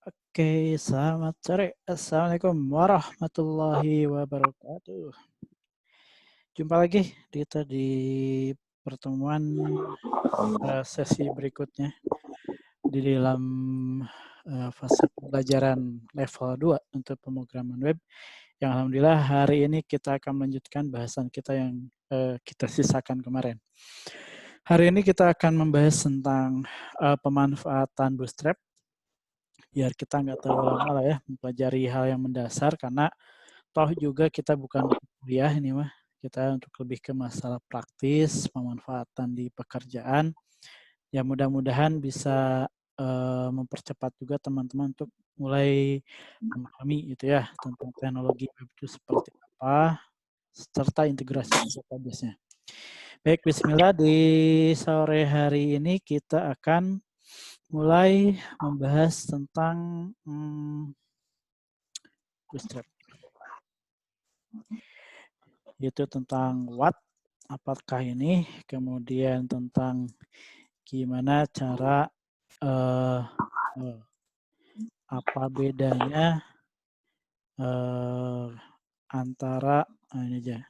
Oke, selamat sore. Assalamualaikum warahmatullahi wabarakatuh. Jumpa lagi kita di pertemuan sesi berikutnya di dalam fase pembelajaran level 2 untuk pemrograman web. Yang alhamdulillah hari ini kita akan melanjutkan bahasan kita yang kita sisakan kemarin. Hari ini kita akan membahas tentang pemanfaatan Bootstrap. Biar kita nggak terlalu lama lah ya mempelajari hal yang mendasar, karena toh juga kita bukan kuliah ini mah, kita untuk lebih ke masalah praktis pemanfaatan di pekerjaan. Ya mudah-mudahan bisa mempercepat juga teman-teman untuk mulai memahami itu ya tentang teknologi web itu seperti apa serta integrasi database-nya. Baik, bismillah, di sore hari ini kita akan mulai membahas tentang Bootstrap. Itu tentang what, apakah ini, kemudian tentang gimana cara apa bedanya antara ini aja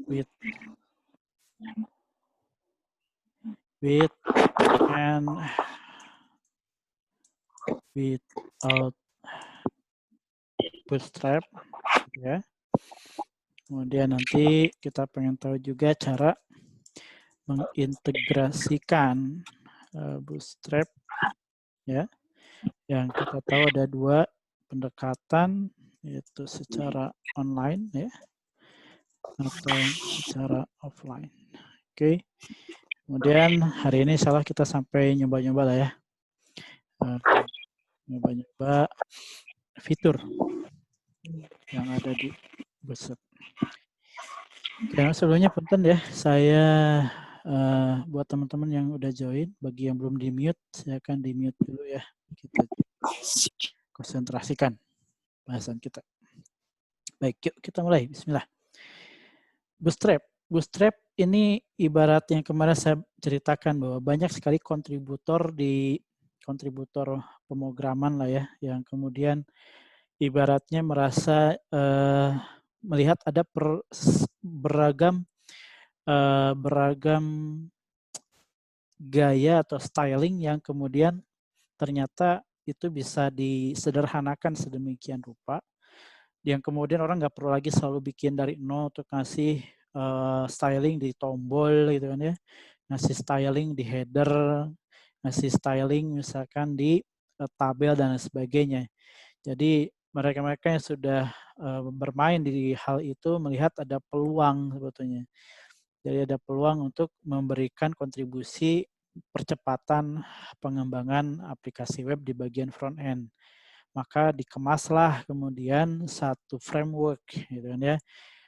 with and without Bootstrap ya. Kemudian nanti kita pengen tahu juga cara mengintegrasikan Bootstrap ya. Yang kita tahu ada dua pendekatan, yaitu secara online ya atau secara offline. Oke. Kemudian hari ini salah kita sampai nyoba-nyoba lah ya. Nyoba-nyoba fitur yang ada di Bootstrap. Oke, sebelumnya punten ya, saya buat teman-teman yang udah join, bagi yang belum di-mute, saya akan di-mute dulu ya. Kita konsentrasikan bahasan kita. Baik, yuk kita mulai. Bismillah. Bootstrap ini ibarat yang kemarin saya ceritakan bahwa banyak sekali kontributor pemrograman lah ya, yang kemudian ibaratnya merasa melihat ada beragam gaya atau styling yang kemudian ternyata itu bisa disederhanakan sedemikian rupa, yang kemudian orang nggak perlu lagi selalu bikin dari nol untuk ngasih styling di tombol gitu kan ya, ngasih styling di header, ngasih styling misalkan di tabel dan sebagainya. Jadi mereka-mereka yang sudah bermain di hal itu melihat ada peluang sebetulnya. Jadi ada peluang untuk memberikan kontribusi percepatan pengembangan aplikasi web di bagian front end. Maka dikemaslah kemudian satu framework gitu kan ya.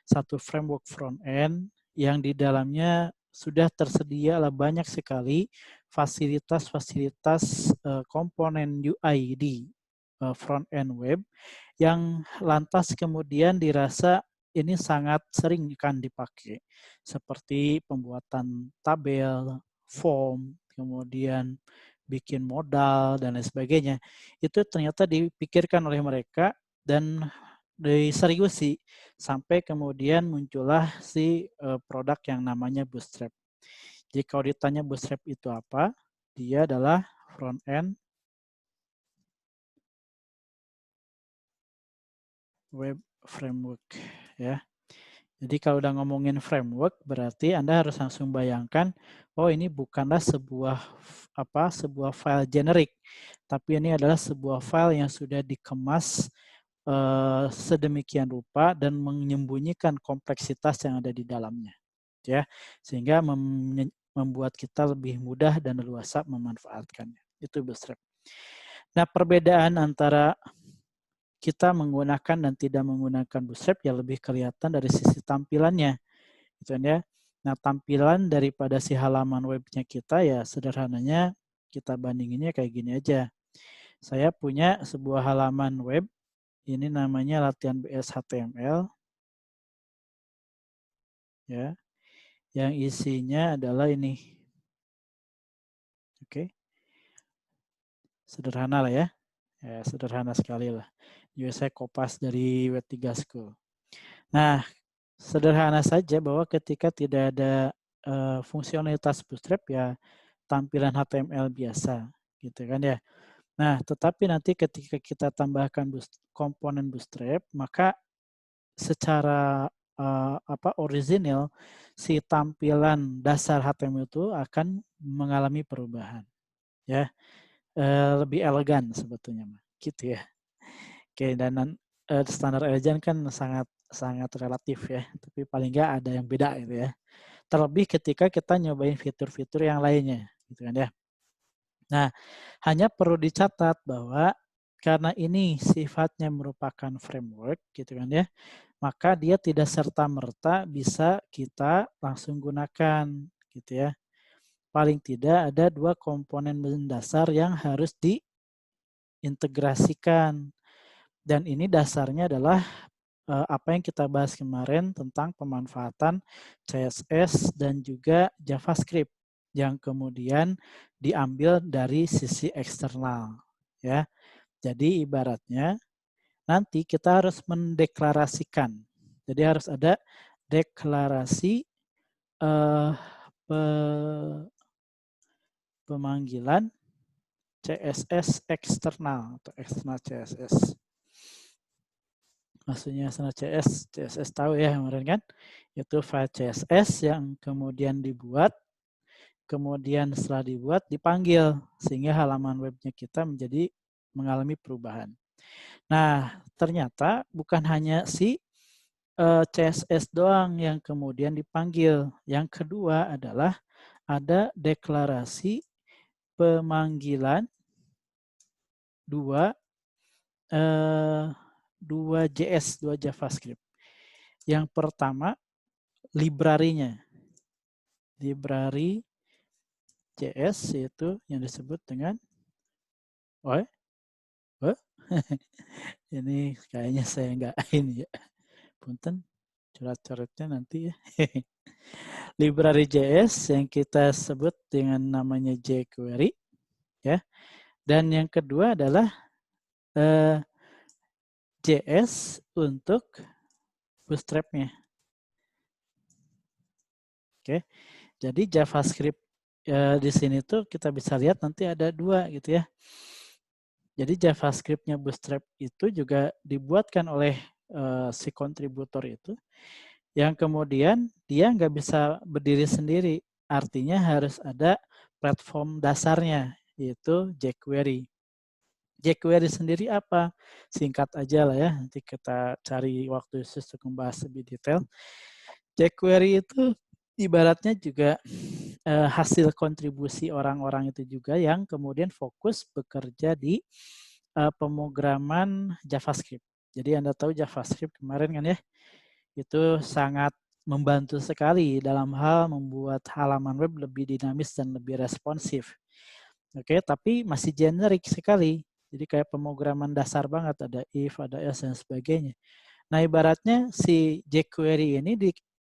Satu framework front end yang di dalamnya sudah tersedia banyak sekali fasilitas-fasilitas komponen UI di front end web yang lantas kemudian dirasa ini sangat sering kan dipakai, seperti pembuatan tabel, form, kemudian bikin modal dan lain sebagainya. Itu ternyata dipikirkan oleh mereka dan diseriusi sampai kemudian muncullah si produk yang namanya Bootstrap. Jadi kalau ditanya Bootstrap itu apa, dia adalah front end web framework ya. Jadi kalau udah ngomongin framework, berarti Anda harus langsung bayangkan, oh ini bukanlah sebuah file generik, tapi ini adalah sebuah file yang sudah dikemas sedemikian rupa dan menyembunyikan kompleksitas yang ada di dalamnya, ya, sehingga membuat kita lebih mudah dan leluasa memanfaatkannya. Itu Bootstrap. Nah, perbedaan antara kita menggunakan dan tidak menggunakan Bootstrap ya lebih kelihatan dari sisi tampilannya, gitu ya. Nah, tampilan daripada si halaman webnya kita ya sederhananya kita bandinginnya kayak gini aja. Saya punya sebuah halaman web, ini namanya latihan BS HTML, ya, yang isinya adalah ini, oke, sederhana lah ya. Ya, sederhana sekali lah. Juga saya kopas dari W3 School. Nah, sederhana saja bahwa ketika tidak ada fungsionalitas Bootstrap ya tampilan HTML biasa gitu kan ya. Nah, tetapi nanti ketika kita tambahkan komponen Bootstrap, maka secara original si tampilan dasar HTML itu akan mengalami perubahan ya. Lebih elegan sebetulnya gitu ya. Oke, dan standar elegan kan sangat sangat relatif ya, tapi paling nggak ada yang beda gitu ya. Terlebih ketika kita nyobain fitur-fitur yang lainnya gitu kan ya. Nah, hanya perlu dicatat bahwa karena ini sifatnya merupakan framework gitu kan ya, maka dia tidak serta-merta bisa kita langsung gunakan gitu ya. Paling tidak ada 2 komponen mendasar yang harus diintegrasikan. Dan ini dasarnya adalah apa yang kita bahas kemarin tentang pemanfaatan CSS dan juga JavaScript yang kemudian diambil dari sisi eksternal ya. Jadi ibaratnya nanti kita harus mendeklarasikan. Jadi harus ada deklarasi pemanggilan CSS eksternal atau eksternal CSS. Maksudnya eksternal CSS tahu ya kemarin kan? Itu file CSS yang kemudian dibuat, kemudian setelah dibuat dipanggil sehingga halaman webnya kita menjadi mengalami perubahan. Nah, ternyata bukan hanya si CSS doang yang kemudian dipanggil. Yang kedua adalah ada deklarasi pemanggilan dua JS, dua JavaScript. Yang pertama library-nya. Library JS yaitu yang disebut dengan ini kayaknya saya nggak ini ya. Punten coret-coretnya nanti ya. Library JS yang kita sebut dengan namanya jQuery ya. Dan yang kedua adalah JS untuk Bootstrap-nya. Oke. Jadi JavaScript di sini tuh kita bisa lihat nanti ada 2 gitu ya. Jadi JavaScript-nya Bootstrap itu juga dibuatkan oleh si kontributor itu, yang kemudian dia nggak bisa berdiri sendiri. Artinya harus ada platform dasarnya, yaitu jQuery. jQuery sendiri apa? Singkat aja lah ya, nanti kita cari waktu khusus untuk membahas lebih detail. jQuery itu ibaratnya juga hasil kontribusi orang-orang itu juga yang kemudian fokus bekerja di pemrograman JavaScript. Jadi Anda tahu JavaScript kemarin kan ya, itu sangat membantu sekali dalam hal membuat halaman web lebih dinamis dan lebih responsif. Oke, tapi masih generik sekali. Jadi kayak pemrograman dasar banget, ada if, ada else, dan sebagainya. Nah, ibaratnya si jQuery ini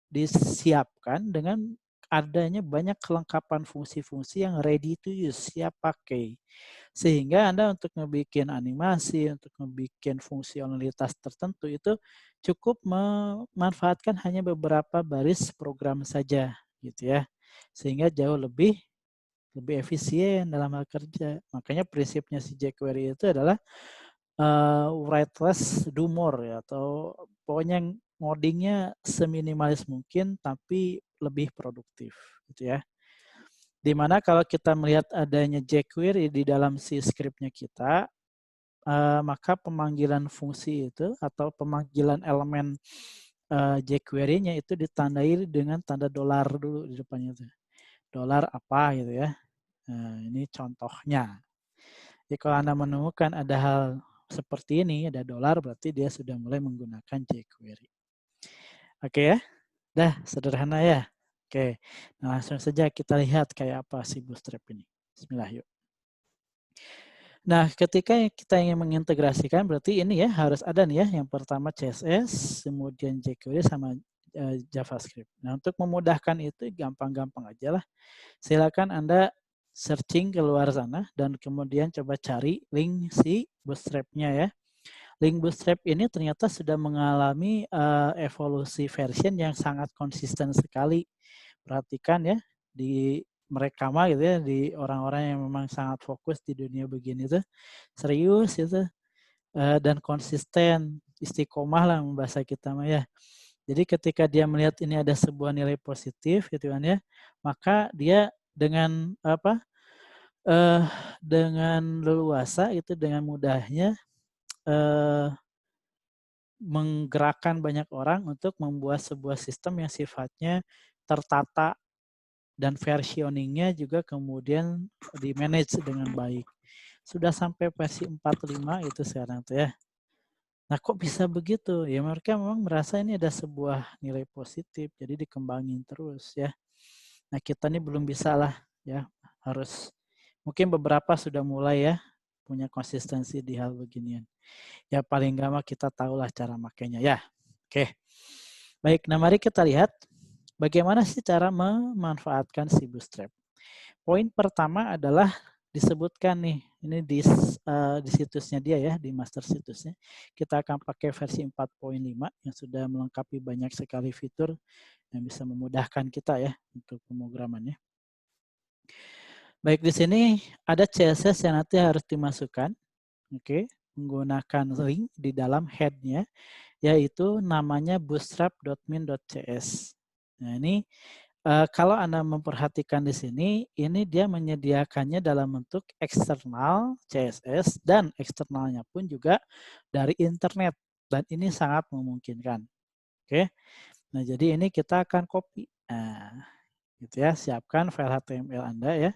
disiapkan dengan adanya banyak kelengkapan fungsi-fungsi yang ready to use, siap pakai. Sehingga Anda untuk ngebikin animasi, untuk ngebikin fungsionalitas tertentu itu cukup memanfaatkan hanya beberapa baris program saja gitu ya. Sehingga jauh lebih efisien dalam hal kerja. Makanya prinsipnya si jQuery itu adalah write less, do more ya, atau pokoknya ngodingnya seminimalis mungkin tapi lebih produktif gitu ya. Dimana kalau kita melihat adanya jQuery di dalam si scriptnya kita, maka pemanggilan fungsi itu atau pemanggilan elemen jQuery-nya itu ditandai dengan tanda dolar dulu di depannya itu. Dolar apa gitu ya. Nah, ini contohnya. Jadi kalau Anda menemukan ada hal seperti ini, ada dolar, berarti dia sudah mulai menggunakan jQuery. Oke ya, dah sederhana ya. Oke, nah langsung saja kita lihat kayak apa si Bootstrap ini. Bismillah yuk. Nah, ketika kita ingin mengintegrasikan, berarti ini ya harus ada nih ya. Yang pertama CSS, kemudian jQuery sama JavaScript. Nah, untuk memudahkan itu gampang-gampang aja lah. Silakan Anda searching keluar sana dan kemudian coba cari link si Bootstrap-nya ya. Link Bootstrap ini ternyata sudah mengalami evolusi version yang sangat konsisten sekali. Perhatikan ya, di mereka mah gitu ya, di orang-orang yang memang sangat fokus di dunia begini tuh, serius itu dan konsisten, istiqomah lah bahasa kita mah ya. Jadi ketika dia melihat ini ada sebuah nilai positif gitu kan ya, maka dia dengan apa? Dengan leluasa itu dengan mudahnya menggerakkan banyak orang untuk membuat sebuah sistem yang sifatnya tertata dan versioningnya juga kemudian di-manage dengan baik. Sudah sampai versi 45 itu sekarang tuh ya. Nah kok bisa begitu? Ya mereka memang merasa ini ada sebuah nilai positif, jadi dikembangin terus ya. Nah kita ini belum bisa lah ya, harus mungkin beberapa sudah mulai ya punya konsistensi di hal beginian. Ya paling nggak mah kita tahulah cara makainya ya. Oke. Baik, nah mari kita lihat bagaimana sih cara memanfaatkan si Bootstrap. Poin pertama adalah disebutkan nih, ini di situsnya dia ya, di master situsnya. Kita akan pakai versi 4.5 yang sudah melengkapi banyak sekali fitur yang bisa memudahkan kita ya untuk pemrogramannya. Baik, di sini ada CSS yang nanti harus dimasukkan, oke, menggunakan link di dalam head-nya, yaitu namanya bootstrap.min.cs. Nah ini kalau Anda memperhatikan di sini, ini dia menyediakannya dalam bentuk eksternal CSS dan eksternalnya pun juga dari internet dan ini sangat memungkinkan. Oke, nah jadi ini kita akan copy. Nah, gitu ya, siapkan file HTML Anda ya.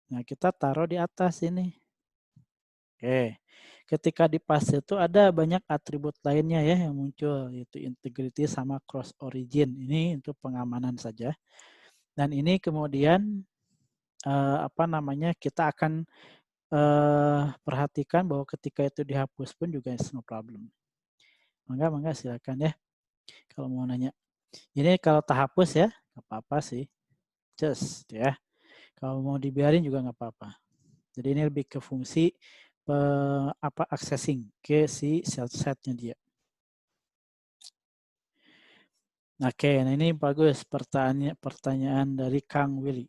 Nah kita taruh di atas ini. Oke, ketika di paste itu ada banyak atribut lainnya ya yang muncul, yaitu integrity sama cross origin. Ini untuk pengamanan saja. Dan ini kemudian apa namanya kita akan perhatikan bahwa ketika itu dihapus pun juga no problem. Mangga silakan ya kalau mau nanya. Ini kalau tak hapus ya nggak apa-apa sih, just ya. Kalau mau dibiarin juga nggak apa-apa. Jadi ini lebih ke fungsi accessing ke si setnya dia. Oke, nah ini bagus pertanyaan dari Kang Willy.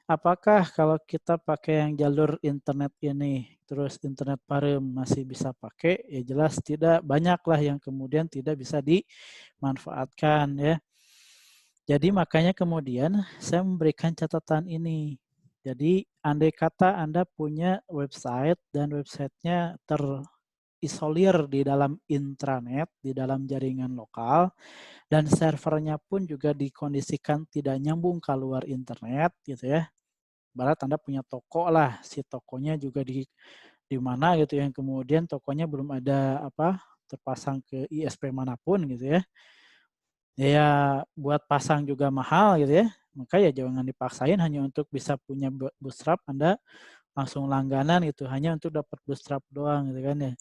Apakah kalau kita pakai yang jalur internet ini, terus internet parem masih bisa pakai? Ya jelas tidak, banyaklah yang kemudian tidak bisa dimanfaatkan ya. Jadi makanya kemudian saya memberikan catatan ini. Jadi andai kata Anda punya website dan websitenya terisolir di dalam intranet, di dalam jaringan lokal, dan servernya pun juga dikondisikan tidak nyambung keluar internet gitu ya. Barat Anda punya toko lah, si tokonya juga di mana gitu yang kemudian tokonya belum ada apa terpasang ke ISP manapun gitu ya. Ya buat pasang juga mahal gitu ya. Maka ya jangan dipaksain hanya untuk bisa punya Bootstrap Anda langsung langganan gitu hanya untuk dapat Bootstrap doang gitu kan ya.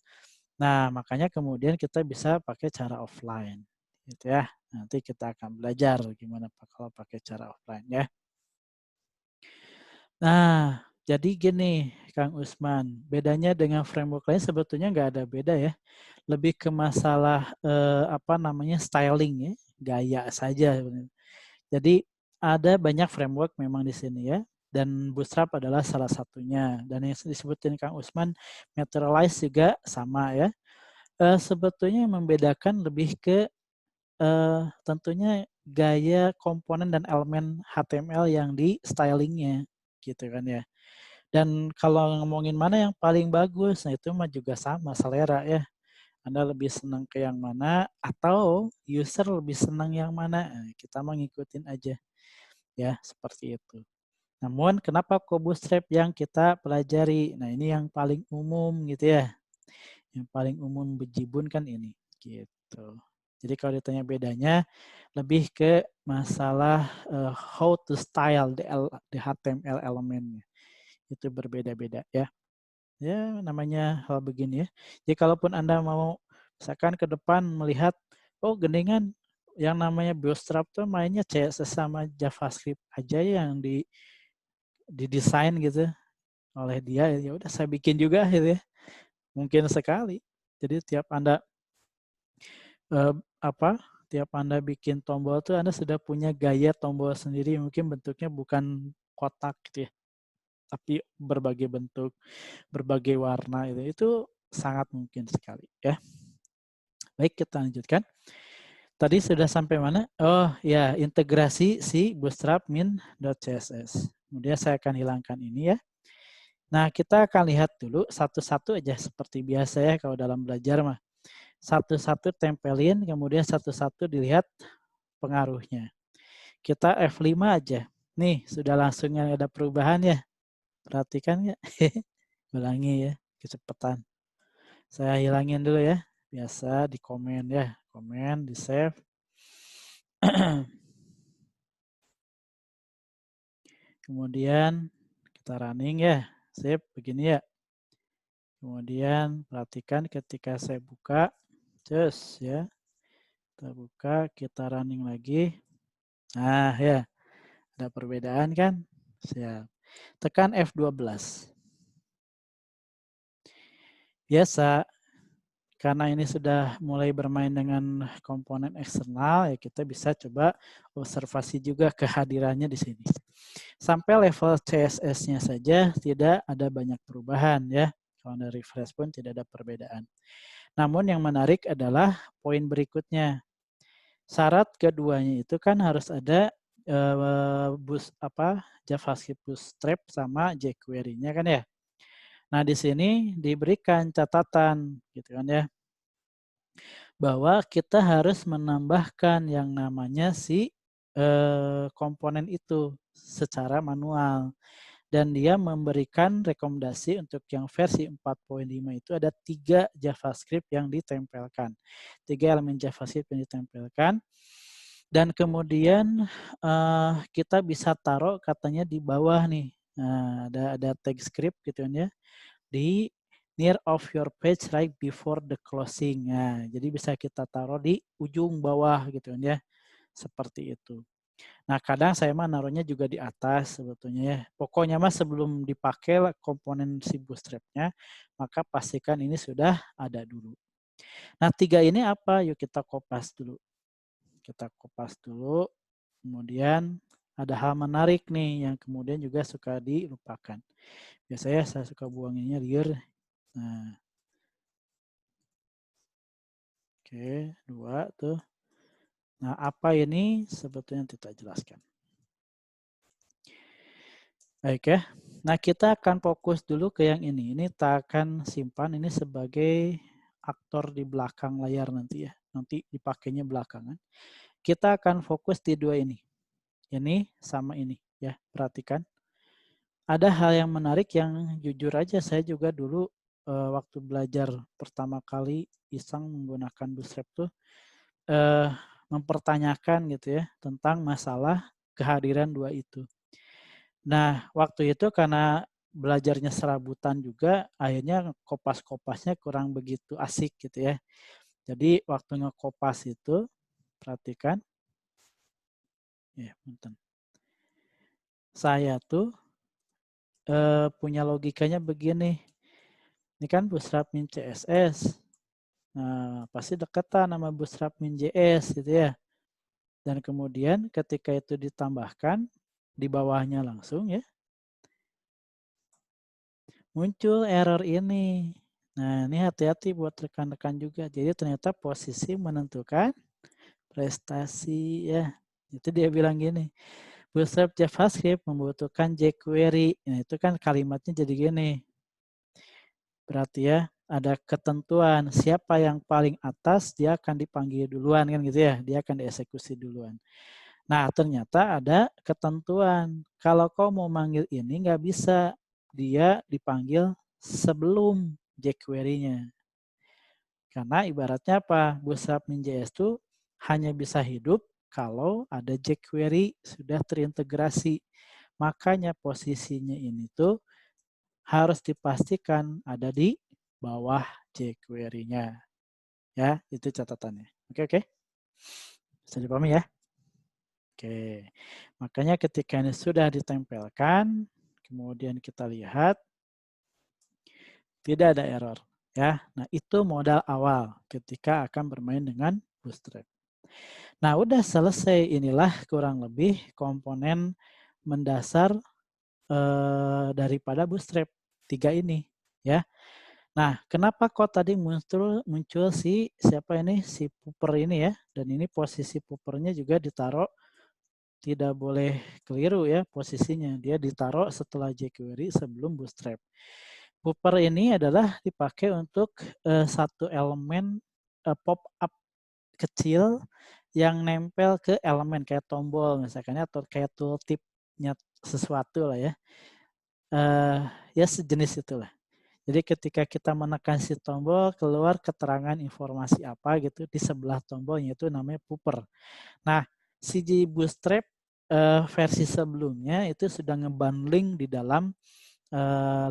Nah, makanya kemudian kita bisa pakai cara offline gitu ya. Nanti kita akan belajar gimana kalau pakai cara offline ya. Nah, jadi gini Kang Usman, bedanya dengan framework lain sebetulnya nggak ada beda ya. Lebih ke masalah apa namanya styling ya, gaya saja sebenarnya. Jadi ada banyak framework memang di sini ya, dan Bootstrap adalah salah satunya. Dan yang disebutin Kang Usman, Materialize juga sama ya. Sebetulnya yang membedakan lebih ke tentunya gaya komponen dan elemen HTML yang di stylingnya gitu kan ya. Dan kalau ngomongin mana yang paling bagus, nah itu mah juga sama selera ya. Anda lebih senang ke yang mana atau user lebih senang yang mana, nah, kita mah ngikutin aja ya seperti itu. Namun kenapa kok Bootstrap yang kita pelajari? Nah ini yang paling umum gitu ya. Yang paling umum bejibun kan ini gitu. Jadi kalau ditanya bedanya lebih ke masalah how to style the HTML elemennya. Itu berbeda-beda ya. Ya namanya hal begini ya. Jadi kalaupun Anda mau misalkan ke depan melihat, oh geningan yang namanya Bootstrap tuh mainnya CSS sama JavaScript aja yang didesain gitu oleh dia, ya udah saya bikin juga gitu ya. Mungkin sekali. Jadi tiap Anda tiap Anda bikin tombol tuh Anda sudah punya gaya tombol sendiri, mungkin bentuknya bukan kotak gitu ya, tapi berbagai bentuk, berbagai warna itu sangat mungkin sekali ya. Baik, kita lanjutkan. Tadi sudah sampai mana? Oh ya, integrasi si Bootstrap min.css. Kemudian saya akan hilangkan ini ya. Nah, kita akan lihat dulu satu-satu aja seperti biasa ya kalau dalam belajar mah. Satu-satu tempelin, kemudian satu-satu dilihat pengaruhnya. Kita F5 aja. Nih, sudah langsung ada perubahan ya. Perhatikan ya. Ulangi ya, kecepatan. Saya hilangin dulu ya. Biasa di komen ya. Komen, di save. Kemudian kita running ya. Sip, begini ya. Kemudian perhatikan ketika saya buka. Cus ya. Kita buka, kita running lagi. Nah ya, ada perbedaan kan? Siap. Tekan F12. Biasa, karena ini sudah mulai bermain dengan komponen eksternal, ya kita bisa coba observasi juga kehadirannya di sini. Sampai level CSS-nya saja tidak ada banyak perubahan ya. Kalau Anda refresh pun tidak ada perbedaan. Namun yang menarik adalah poin berikutnya. Syarat keduanya itu kan harus ada JavaScript Bootstrap sama jQuery-nya kan ya. Nah, di sini diberikan catatan gitu kan ya, bahwa kita harus menambahkan yang namanya si komponen itu secara manual. Dan dia memberikan rekomendasi untuk yang versi 4.5 itu ada 3 JavaScript yang ditempelkan. 3 elemen JavaScript yang ditempelkan. Dan kemudian kita bisa taruh katanya di bawah nih. Nah, ada tag script gitu ya. Di near of your page right before the closing. Nah, jadi bisa kita taruh di ujung bawah gitu ya. Seperti itu. Nah, kadang saya mah naruhnya juga di atas sebetulnya ya. Pokoknya mah sebelum dipakai komponen si bootstrap-nya, maka pastikan ini sudah ada dulu. Nah, 3 ini apa? Yuk kita kopas dulu. Kita kopas dulu. Kemudian ada hal menarik nih yang kemudian juga suka dilupakan. Biasanya saya suka buanginnya liar. Nah, oke, 2 tuh. Nah, apa ini sebetulnya kita jelaskan. Baik ya. Nah, kita akan fokus dulu ke yang ini. Ini tak akan simpan ini sebagai aktor di belakang layar nanti ya. Nanti dipakainya belakangan. Kita akan fokus di 2 ini. Ini sama ini ya. Perhatikan. Ada hal yang menarik yang jujur aja saya juga dulu waktu belajar pertama kali iseng menggunakan Bootstrap tuh mempertanyakan gitu ya tentang masalah kehadiran 2 itu. Nah, waktu itu karena belajarnya serabutan juga, akhirnya kopas-kopasnya kurang begitu asik gitu ya. Jadi waktu ngekopas itu, perhatikan, ya, punten. Saya tuh punya logikanya begini. Ini kan Bootstrap min CSS. Nah, pasti deketan sama Bootstrap min JS gitu ya. Dan kemudian ketika itu ditambahkan di bawahnya langsung ya, muncul error ini. Nah, ini hati-hati buat rekan-rekan juga. Jadi ternyata posisi menentukan prestasi ya. Itu dia bilang gini, Bootstrap JavaScript membutuhkan jQuery. Nah, itu kan kalimatnya jadi gini. Berarti ya ada ketentuan siapa yang paling atas dia akan dipanggil duluan kan gitu ya. Dia akan dieksekusi duluan. Nah, ternyata ada ketentuan. Kalau kau mau manggil ini nggak bisa. Dia dipanggil sebelum jQuery-nya. Karena ibaratnya apa? Bootstrap min.js itu hanya bisa hidup kalau ada jQuery sudah terintegrasi. Makanya posisinya ini tuh harus dipastikan ada di bawah jQuery-nya. Ya, itu catatannya. Oke. Bisa dipahami ya? Oke. Makanya ketika ini sudah ditempelkan, Kemudian kita lihat tidak ada error ya. Nah, itu modal awal ketika akan bermain dengan Bootstrap. Nah, udah selesai, inilah kurang lebih komponen mendasar daripada Bootstrap 3 ini ya. Nah, kenapa kok tadi muncul si siapa ini, si Pooper ini ya, dan ini posisi Poopernya juga ditaruh, tidak boleh keliru ya posisinya, dia ditaruh setelah jQuery sebelum Bootstrap. Pooper ini adalah dipakai untuk satu elemen pop-up kecil yang nempel ke elemen kayak tombol misalkan atau kayak tooltipnya sesuatu lah ya. Ya sejenis itulah. Jadi ketika kita menekan si tombol, keluar keterangan informasi apa gitu di sebelah tombolnya, itu namanya pooper. Nah, si Bootstrap versi sebelumnya itu sudah ngebundling di dalam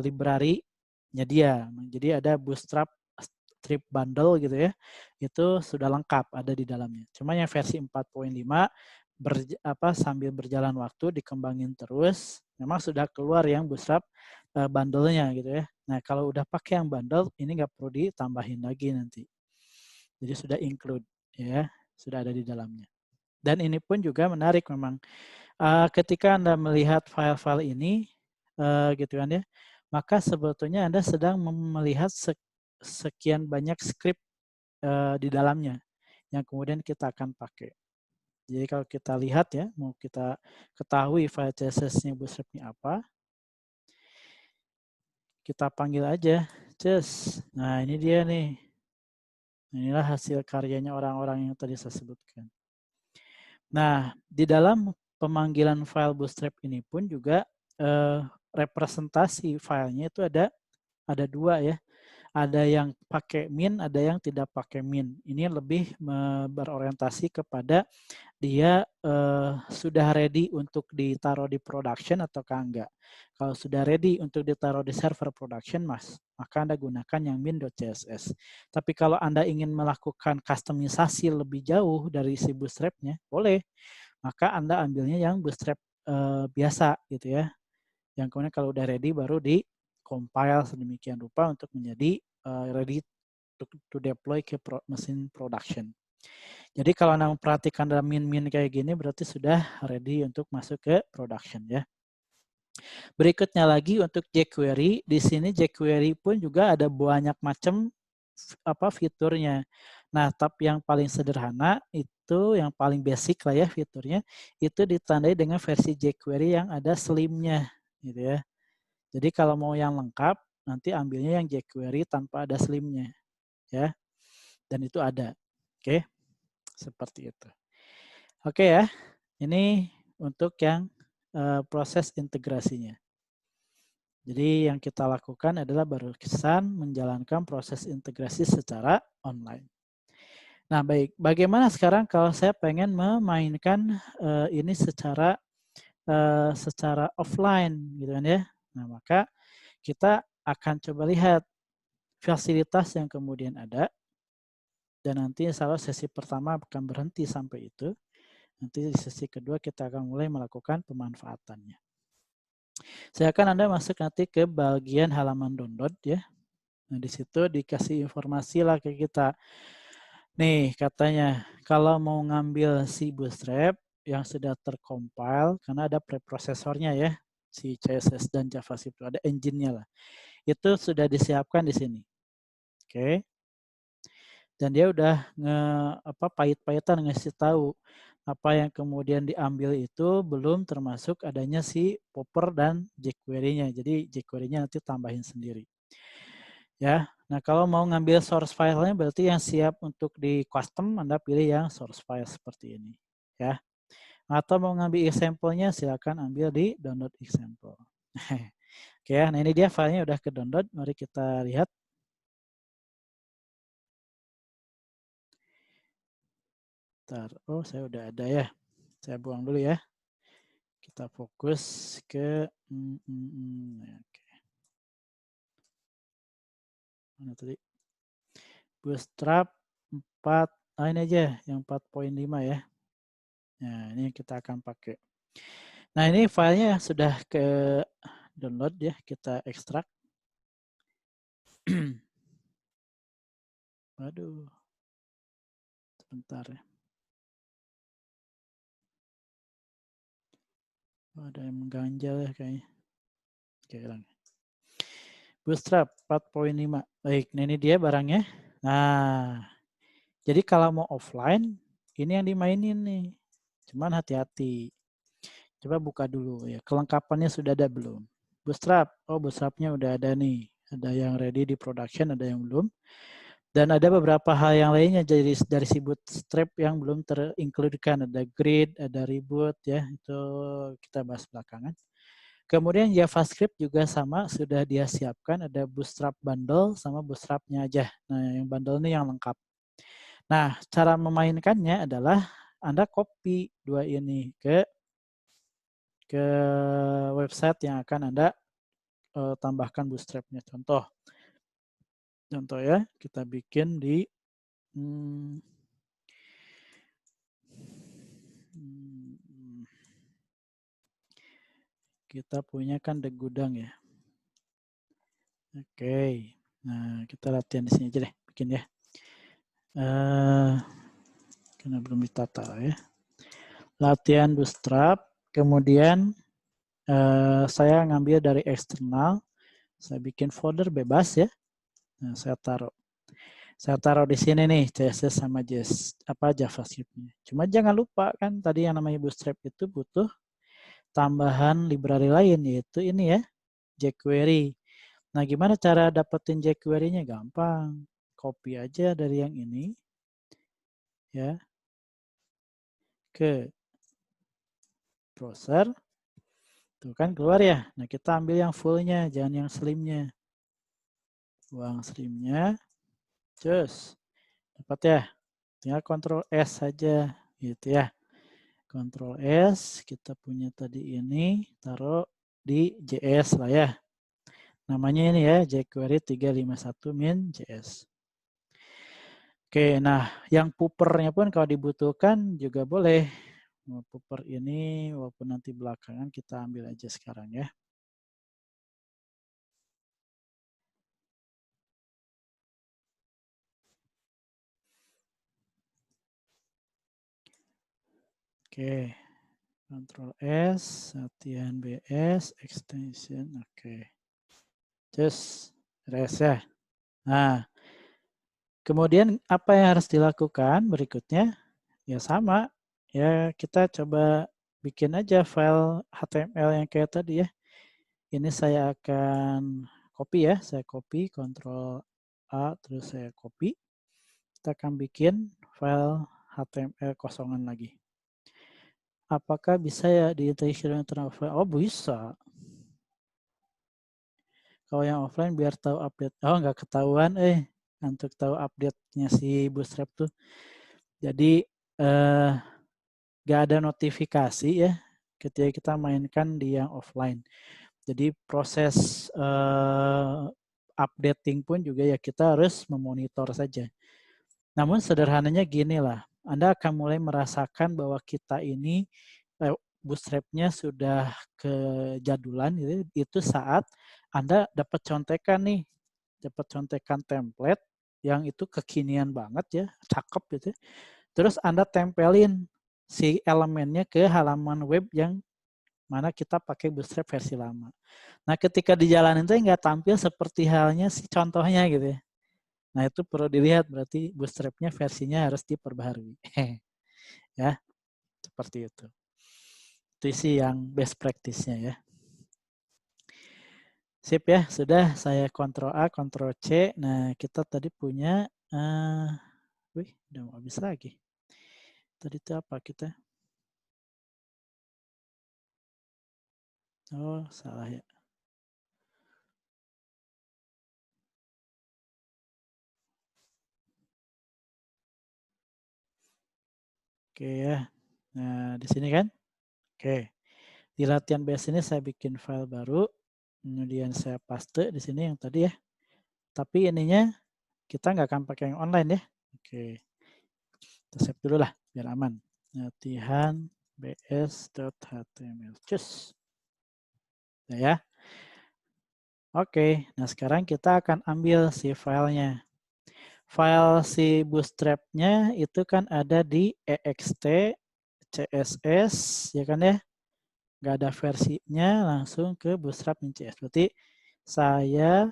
library-nya dia. Jadi ada Bootstrap strip bundle gitu ya. Itu sudah lengkap ada di dalamnya. Cuma yang versi 4.5 sambil berjalan waktu dikembangin terus, memang sudah keluar yang Bootstrap bundle-nya gitu ya. Nah, kalau udah pakai yang bundle, ini nggak perlu ditambahin lagi nanti. Jadi sudah include ya, sudah ada di dalamnya. Dan ini pun juga menarik memang. Ketika Anda melihat file-file ini, gitu kan ya, maka sebetulnya Anda sedang melihat sekian banyak script di dalamnya yang kemudian kita akan pakai. Jadi kalau kita lihat ya, mau kita ketahui file CSS-nya Bootstrap-nya apa, kita panggil aja Ces. Nah, ini dia nih. Inilah hasil karyanya orang-orang yang tadi saya sebutkan. Nah, di dalam pemanggilan file Bootstrap ini pun juga representasi filenya itu ada dua ya. Ada yang pakai min, ada yang tidak pakai min. Ini lebih berorientasi kepada dia sudah ready untuk ditaruh di production ataukah enggak. Kalau sudah ready untuk ditaruh di server production, maka Anda gunakan yang min.css. Tapi kalau Anda ingin melakukan customisasi lebih jauh dari si Bootstrap-nya, boleh. Maka Anda ambilnya yang Bootstrap biasa gitu ya. Yang kemudian kalau udah ready baru di compile sedemikian rupa untuk menjadi ready to deploy ke mesin production. Jadi kalau Anda memperhatikan dalam min-min kayak gini berarti sudah ready untuk masuk ke production ya. Berikutnya lagi untuk jQuery, di sini jQuery pun juga ada banyak macam fiturnya. Nah, tab yang paling sederhana itu yang paling basic lah ya fiturnya, itu ditandai dengan versi jQuery yang ada slimnya gitu ya. Jadi kalau mau yang lengkap nanti ambilnya yang jQuery tanpa ada slimnya ya. Dan itu ada. Oke. Seperti itu. Oke ya. Ini untuk yang proses integrasinya. Jadi yang kita lakukan adalah barusan menjalankan proses integrasi secara online. Nah baik, bagaimana sekarang kalau saya pengen memainkan ini secara offline gitu kan ya. Nah maka kita akan coba lihat fasilitas yang kemudian ada dan nanti insya Allah sesi pertama akan berhenti sampai itu. Nanti di sesi kedua kita akan mulai melakukan pemanfaatannya. Silakan Anda masuk nanti ke bagian halaman download ya. Nah, di situ dikasih informasi lah ke kita. Nih, katanya kalau mau ngambil si Bootstrap yang sudah tercompile, karena ada preprosesornya ya, si CSS dan JavaScript, ada engine-nya lah. Itu sudah disiapkan di sini. Oke. Dan dia udah pahit-pahitan ngasih tahu apa yang kemudian diambil itu belum termasuk adanya si Popper dan jQuery-nya. Jadi jQuery-nya nanti tambahin sendiri. Ya. Nah, kalau mau ngambil source file-nya berarti yang siap untuk di custom Anda pilih yang source file seperti ini, ya. Atau mau ngambil example-nya silakan ambil di download example. Oke ya. Nah, ini dia filenya udah ke download. Mari kita lihat. Bentar. Oh, saya udah ada ya. Saya buang dulu ya. Kita fokus ke oke. Mana tadi? Bootstrap 4. Ini aja yang 4.5 ya. Nah, ini yang kita akan pakai. Nah, ini filenya sudah ke download ya, kita ekstrak. Waduh, sebentar ya. Ada yang mengganjal ya kayaknya. Oke, hilang. Bootstrap 4.5. Baik, nah ini dia barangnya. Nah, jadi kalau mau offline, ini yang dimainin nih. Cuman hati-hati. Coba buka dulu ya. Kelengkapannya sudah ada belum? Bootstrap. Oh, Bootstrapnya udah ada nih. Ada yang ready di production, ada yang belum. Dan ada beberapa hal yang lainnya dari si Bootstrap yang belum terincludekan. Ada grid, ada reboot ya. Itu kita bahas belakangan. Kemudian JavaScript juga sama, sudah dia siapkan. Ada Bootstrap bundle sama Bootstrapnya aja. Nah, yang bundle ini yang lengkap. Nah, cara memainkannya adalah Anda copy dua ini ke website yang akan Anda tambahkan Bootstrap-nya. Contoh ya, kita bikin di kita punya kan The Gudang ya. Oke, nah kita latihan di sini aja deh, bikin ya. Karena belum ditata ya. Latihan Bootstrap, kemudian saya ngambil dari eksternal, saya bikin folder bebas ya. Nah, saya taruh di sini nih CSS sama JavaScript-nya. Cuma jangan lupa kan tadi yang namanya Bootstrap itu butuh tambahan library lain, yaitu ini ya, jQuery. Nah, gimana cara dapetin jQuery-nya? Gampang. Copy aja dari yang ini ya ke browser. Tuh kan keluar ya. Nah, kita ambil yang full-nya, jangan yang slim-nya. Buang slim-nya. Cus. Dapat ya? Tinggal Ctrl S saja gitu ya. Ctrl S, kita punya tadi ini, taruh di JS lah ya. Namanya ini ya, jQuery 351 min.js. Oke, nah yang pooper-nya pun kalau dibutuhkan juga boleh. Pooper ini walaupun nanti belakangan kita ambil aja sekarang ya. Oke, Ctrl S, latihan BS, extension, oke. Just res ya. Nah, kemudian apa yang harus dilakukan berikutnya? Ya sama, ya kita coba bikin aja file HTML yang kayak tadi ya. Ini saya akan copy ya, saya copy, Ctrl A, terus saya copy. Kita akan bikin file HTML kosongan lagi. Apakah bisa ya di internal file? Oh bisa. Kalau yang offline biar tahu update. Oh nggak ketahuan untuk tahu update-nya si Bootstrap tuh. Jadi nggak ada notifikasi ya ketika kita mainkan di yang offline. Jadi proses updating pun juga ya kita harus memonitor saja. Namun sederhananya gini lah, Anda akan mulai merasakan bahwa kita ini Bootstrap-nya sudah kejadulan gitu, itu saat Anda dapat contekan nih, dapat contekan template yang itu kekinian banget ya, cakep gitu. Terus Anda tempelin si elemennya ke halaman web yang mana kita pakai Bootstrap versi lama. Nah, ketika dijalanin itu nggak tampil seperti halnya si contohnya gitu ya. Nah, itu perlu dilihat berarti Bootstrap-nya versinya harus diperbaharui. Ya, seperti itu. Itu sih yang best practice-nya ya. Sip ya, sudah saya Ctrl A, Ctrl C. Nah, kita tadi punya udah mau habis lagi. Tadi itu apa kita? Oh, salah ya. Oke ya. Nah, di sini kan? Oke. Di latihan base ini saya bikin file baru. Kemudian saya paste di sini yang tadi ya. Tapi ininya kita nggak akan pakai yang online ya. Oke. Kita save dulu lah biar aman. Latihan bs.html. Cus. Nah, ya. Oke, nah sekarang kita akan ambil si filenya. File si bootstrap-nya itu kan ada di ext, css, ya kan ya? Nggak ada versinya, langsung ke bootstrap.cs. Berarti saya,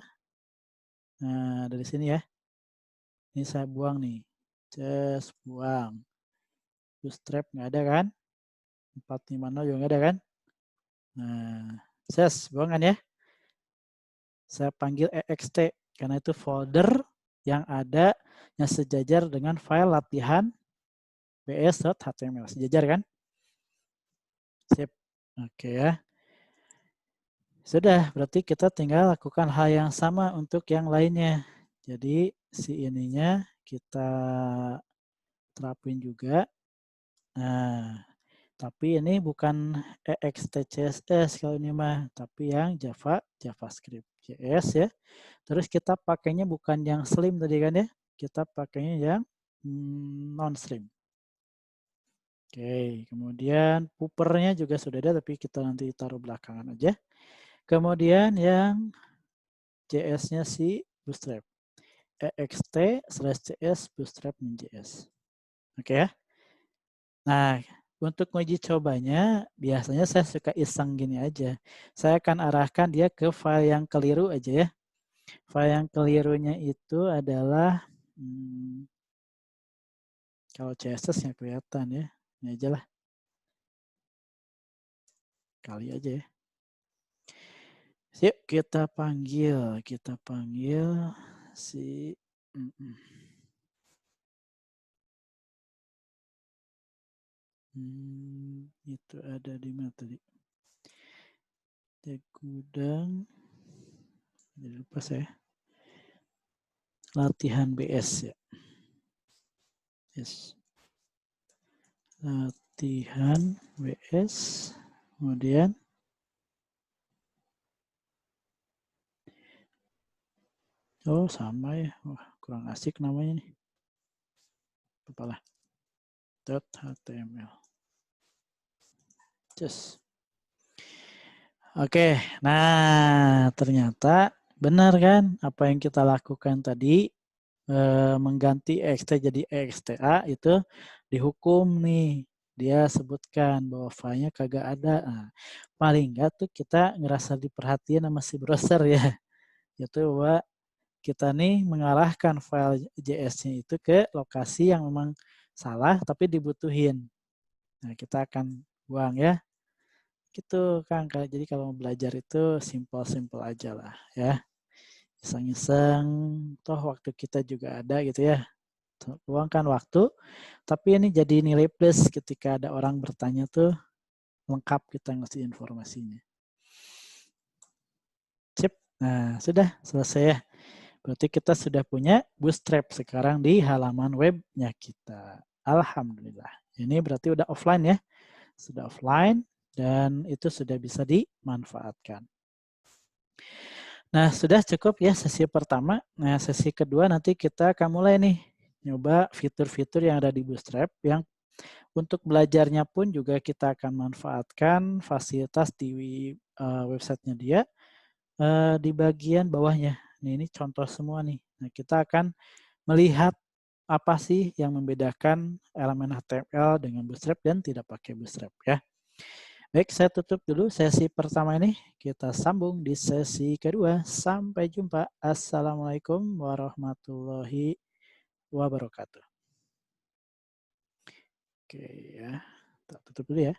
nah dari sini ya, ini saya buang nih. Just buang. Bootstrap nggak ada kan? 450 juga nggak ada kan? Nah, buangan ya. Saya panggil ext karena itu folder yang ada yang sejajar dengan file latihan bs.html. Sejajar kan? Sip. Oke ya. Sudah, berarti kita tinggal lakukan hal yang sama untuk yang lainnya. Jadi si ininya kita terapin juga. Nah, tapi ini bukan ext.css kalau ini mah, tapi yang JavaScript JS ya. Terus kita pakainya bukan yang slim tadi kan ya. Kita pakainya yang non-slim. Oke, kemudian poopernya juga sudah ada, tapi kita nanti taruh belakangan aja. Kemudian yang JS-nya si Bootstrap. ext/cs bootstrap.js. Oke ya. Nah, untuk uji cobanya, biasanya saya suka iseng gini aja. Saya akan arahkan dia ke file yang keliru aja ya. File yang kelirunya itu adalah, kalau CSS ya kelihatan ya. Ini aja lah. Kali aja ya. Yuk kita panggil si itu ada di mana tadi? Di gudang. Jadi lupa saya. Latihan BS ya. Yes. Latihan BS. Kemudian oh sama ya. Wah, kurang asik namanya nih. Apalah. .html. Just. Oke, nah ternyata benar kan apa yang kita lakukan tadi, mengganti ext jadi exta itu dihukum nih. Dia sebutkan bahwa filenya kagak ada. Nah, paling enggak tuh kita ngerasa diperhatiin sama si browser ya. Itu bahwa kita nih mengarahkan file JS-nya itu ke lokasi yang memang salah tapi dibutuhin. Nah, kita akan buang ya. Gitu Kang. Jadi kalau mau belajar itu simple-simple aja lah ya. Iseng-iseng, toh waktu kita juga ada gitu ya. Luangkan waktu, tapi ini jadi nilai plus ketika ada orang bertanya tuh lengkap kita ngasih informasinya. Sip. Nah, sudah selesai ya. Berarti kita sudah punya Bootstrap sekarang di halaman webnya kita. Alhamdulillah. Ini berarti udah offline ya. Sudah offline dan itu sudah bisa dimanfaatkan. Nah, sudah cukup ya sesi pertama. Nah, sesi kedua nanti kita akan mulai nih nyoba fitur-fitur yang ada di Bootstrap yang untuk belajarnya pun juga kita akan manfaatkan fasilitas di websitenya dia di bagian bawahnya. Ini contoh semua nih. Nah, kita akan melihat apa sih yang membedakan elemen HTML dengan Bootstrap dan tidak pakai Bootstrap ya. Baik, saya tutup dulu sesi pertama ini. Kita sambung di sesi kedua. Sampai jumpa. Assalamualaikum warahmatullahi wabarakatuh. Oke ya, kita tutup dulu ya.